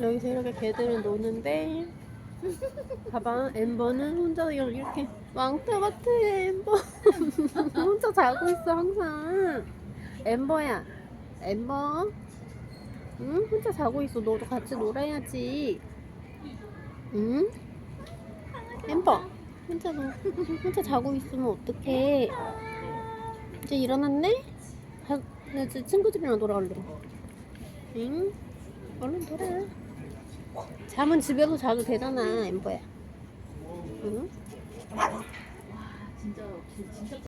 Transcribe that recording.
여기서 이렇게 개들은 노는데 봐봐, 엠버는 혼자 이렇게 왕따 같아. 엠버 혼자 자고 있어 항상. 엠버야, 엠버, 응? 혼자 자고 있어. 너도 같이 놀아야지. 응? 엠버 혼자 자고 있으면 어떡해. 이제 일어났네? 나 이제 친구들이랑 놀아갈래. 응? 얼른 놀아. 잠은 집에서 자도 되잖아, 엠버야. 응? 진짜 진짜